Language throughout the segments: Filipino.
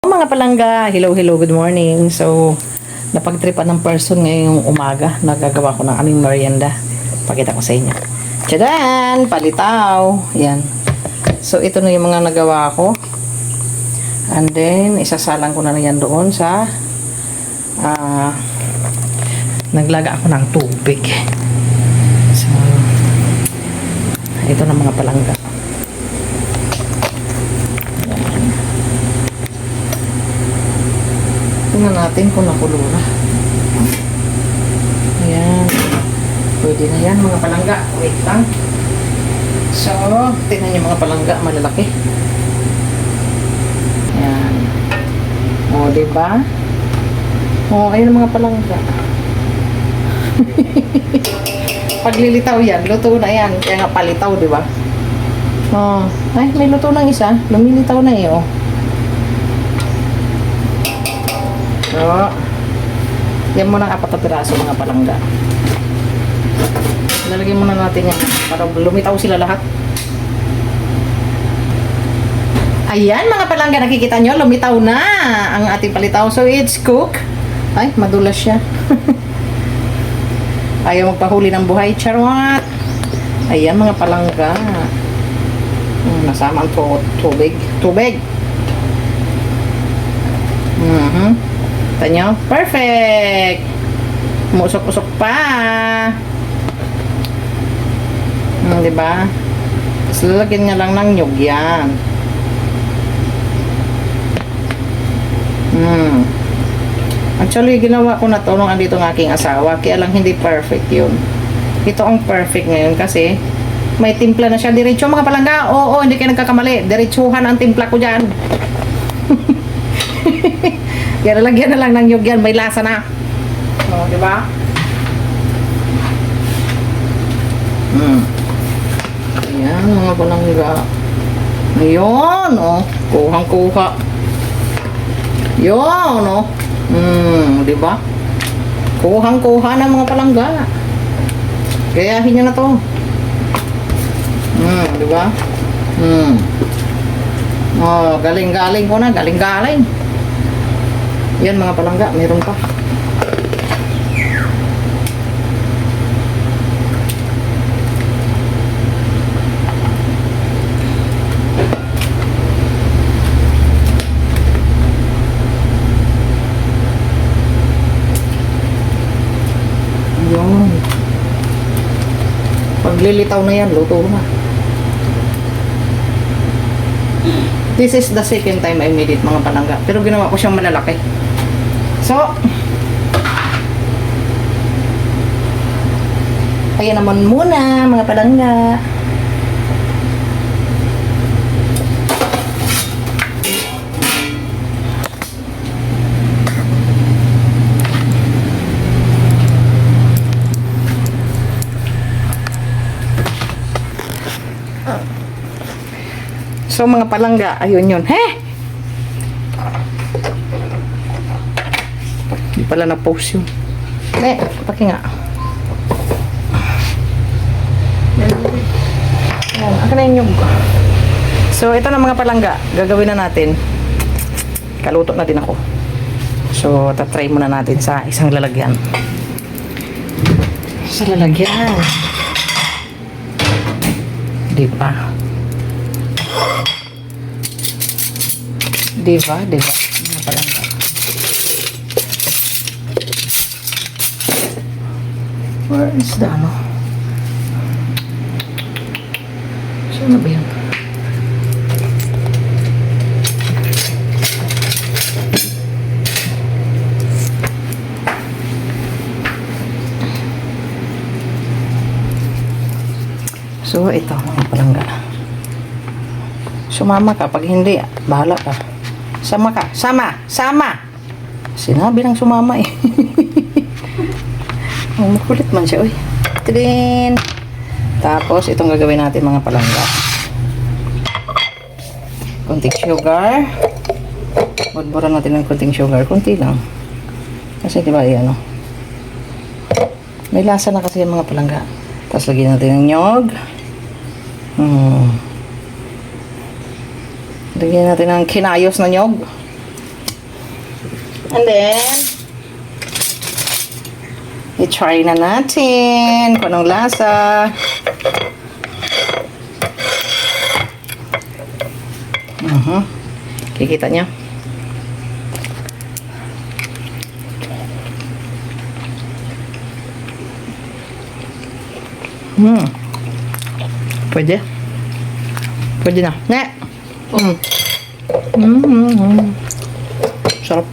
Mga palangga, hello, good morning. So, napagtripan ng person ngayong umaga. Nagagawa ko ng aming merienda. Pakita ko sa inyo. Tchadan! Palitaw. Yan. So, ito na yung mga nagawa ko. And then, isasalang ko na yan doon sa naglaga ako ng tubig. So, ito na mga palangga. Tingnan natin kung nakulo na. Ayan. Pwede na yan mga palangga. Wait lang. So, tingnan nyo mga palangga. Malalaki. Ayan. O, diba? O, ayun mga palangga. Paglilitaw yan, luto na yan. Kaya nga palitaw, diba? O, ay, may luto ng isa. Lumilitaw na eh, o. So, yan muna ang 4 na piraso mga palangga. Lalagyan muna natin yan para lumitaw sila lahat. Ayan mga palangga, nakikita nyo, lumitaw na ang ating palitaw. So, it's cook. Ay, madulas siya. Ayaw magpahuli ng buhay. Charot! Ayan mga palangga. Nasama ang tubig. Tubig! Tanyo? Perfect! Musok-usok pa. Diba? Tapos lalagyan nga lang ng nyug yan. Actually, ginawa ko na to nung andito ng aking asawa. Kaya lang hindi perfect yun. Ito ang perfect ngayon kasi may timpla na siya. Diretso mga palangga. Oo, hindi kayo nagkakamali. Diretsuhan ang timpla ko dyan. Kaya lalagyan na lang ng nyug yan. May lasa na. O, diba? Ayan, mga palangga. Ayun, o. Kuhang-kuha. Yun, o. Diba? Kuhang-kuha na mga palangga. Gayahin nyo na to. Diba? Oh, galing-galing ko na. Galing-galing. Yan mga palangga, meron pa. Yun. Paglilitaw na yan, luto na. This is the second time I made it mga palangga. Pero ginawa ko siyang malalaki. So, ayan naman muna mga palangga. So mga palangga, ayun yun. Hindi pala na-post yun. Paki nga. Ayan, akin na yung. So ito na mga palangga, gagawin na natin. Kaluto na din ako. So tatry muna natin sa isang lalagyan. Sa lalagyan. Diba? Diba? Mga palangga. Where is the ano? Saan na ba yan? So, ito mga palangga. Sumama ka. Pag hindi, bahala ka. Sama ka. Sama! Sinabi ng sumama eh. Makulit man siya, uy. Tidin! Tapos, itong gagawin natin mga palangga. Kunting sugar. Budburan natin ng kunting sugar. Kunti lang. Kasi diba, yan o. May lasa na kasi yung mga palangga. Tapos, lagyan natin ng nyog. Lagyan natin ng kinayos na nyog. And then, i-try na natin kung anong lasa. Kikita niya. Pwede. Pwede na. Ne! Sarap.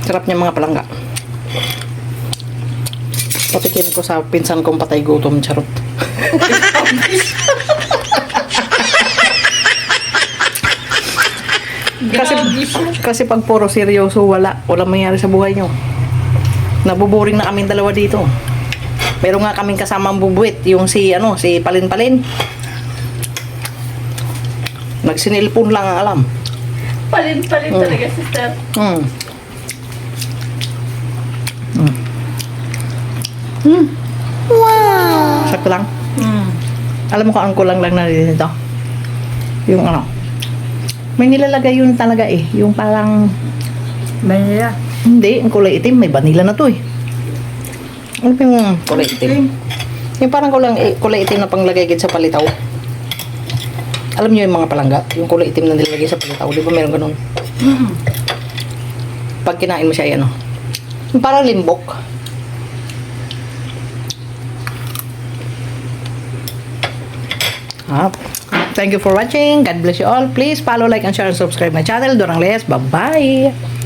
Sarap niya mga palangga. Patikin ko sa pinsan kong patay gutom. Charot. kasi pag puro seryoso, walang mangyari sa buhay nyo. Nabuboring na kaming dalawa dito. Meron nga kaming kasamang bubuit, yung si Palin-Palin. Nagsinilpon lang ang alam. Palin-palin talaga, sister. Wow! Sakto lang. Alam mo kung ang kulang lang na dito? Yung may nilalagay yun talaga eh. Yung parang, Vanilla. hindi, ang kulay itim. May vanilla na to eh. Ano ba yung kulay itim? Yung parang kulay itim na panglagay sa palitaw. Alam niyo yung mga palangga? Yung kulay itim na nilagay sa palitaw. Di ba meron ganun? Pag kinain mo siya, yan yung parang limbok. Thank you for watching. God bless you all. Please follow, like, and share, and subscribe my channel. Dorang Les. Bye-bye.